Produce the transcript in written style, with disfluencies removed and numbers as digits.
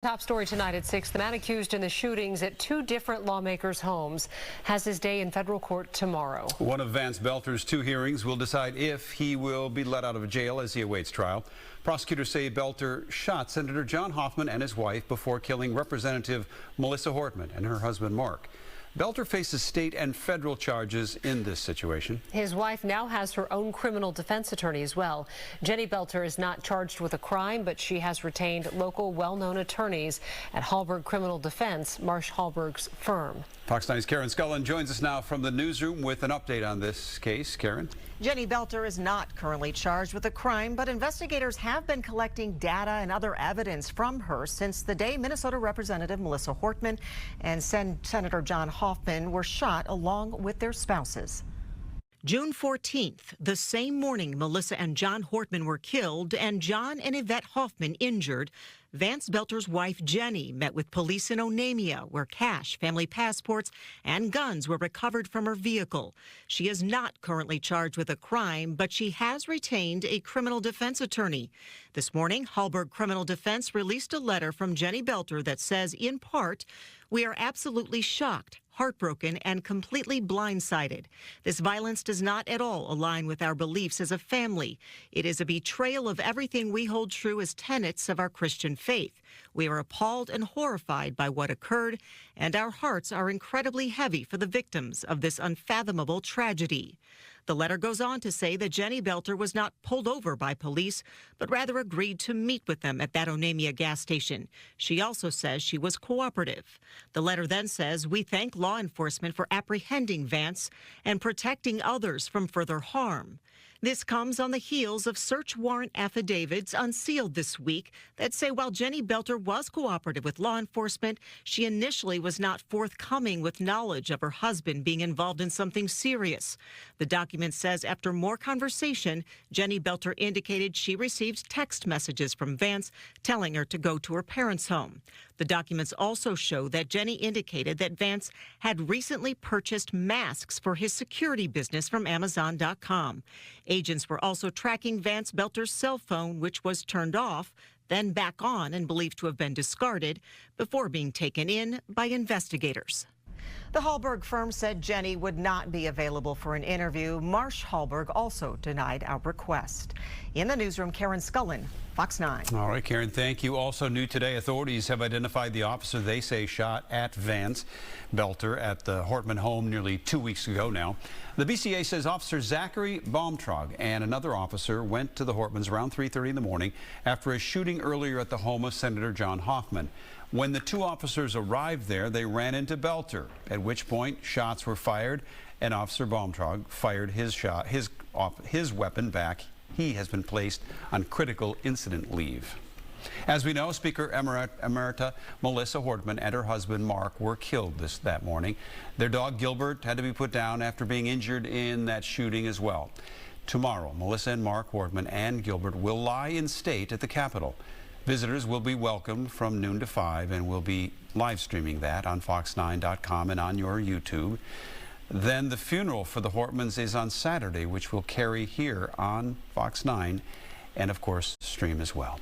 Top story tonight at 6. The man accused in the shootings at two different lawmakers' homes has his day in federal court tomorrow. One of Vance Boelter's two hearings will decide if he will be let out of jail as he awaits trial. Prosecutors say Boelter shot Senator John Hortman and his wife before killing Representative Melissa Hortman and her husband Mark. Boelter faces state and federal charges in this situation. His wife now has her own criminal defense attorney as well. Jenny Boelter is not charged with a crime, but she has retained local well-known attorneys at Hallberg Criminal Defense, Marsh Hallberg's firm. Fox 9's Karen Scullin joins us now from the newsroom with an update on this case. Karen? Jenny Boelter is not currently charged with a crime, but investigators have been collecting data and other evidence from her since the day Minnesota Representative Melissa Hortman and Senator John Hortman were shot along with their spouses. June 14th, the same morning Melissa and John Hortman were killed and John and Yvette Hortman injured, Vance Boelter's wife Jenny met with police in Onamia, where cash, family passports, and guns were recovered from her vehicle. She is not currently charged with a crime, but she has retained a criminal defense attorney. This morning, Hallberg Criminal Defense released a letter from Jenny Boelter that says, in part, "We are absolutely shocked, heartbroken, and completely blindsided. This violence does not at all align with our beliefs as a family. It is a betrayal of everything we hold true as tenets of our Christian faith. We are appalled and horrified by what occurred, and our hearts are incredibly heavy for the victims of this unfathomable tragedy." The letter goes on to say that Jenny Boelter was not pulled over by police, but rather agreed to meet with them at that Onamia gas station. She also says she was cooperative. The letter then says, "We thank law enforcement for apprehending Vance and protecting others from further harm." This comes on the heels of search warrant affidavits unsealed this week that say while Jenny Boelter was cooperative with law enforcement, she initially was not forthcoming with knowledge of her husband being involved in something serious. The document says after more conversation, Jenny Boelter indicated she received text messages from Vance telling her to go to her parents' home. The documents also show that Jenny indicated that Vance had recently purchased masks for his security business from Amazon.com. Agents were also tracking Vance Boelter's cell phone, which was turned off, then back on and believed to have been discarded before being taken in by investigators. The Hallberg firm said Jenny would not be available for an interview. Marsh Hallberg also denied our request. In the newsroom, Karen Scullin, Fox 9. All right, Karen, thank you. Also new today, authorities have identified the officer they say shot at Vance Boelter at the Hortman home nearly 2 weeks ago now. The BCA says Officer Zachary Baumtrog and another officer went to the Hortmans around 3:30 in the morning after a shooting earlier at the home of Senator John Hortman. When the two officers arrived there, they ran into Boelter, at which point shots were fired and Officer Baumtrog fired his weapon back. He has been placed on critical incident leave. As we know, Speaker Emerita Melissa Hortman and her husband Mark were killed that morning. Their dog Gilbert had to be put down after being injured in that shooting as well. Tomorrow, Melissa and Mark Hortman and Gilbert will lie in state at the Capitol. Visitors will be welcomed from noon to 5, and we'll be live streaming that on fox9.com and on your YouTube. Then the funeral for the Hortmans is on Saturday, which will carry here on Fox 9 and, of course, stream as well.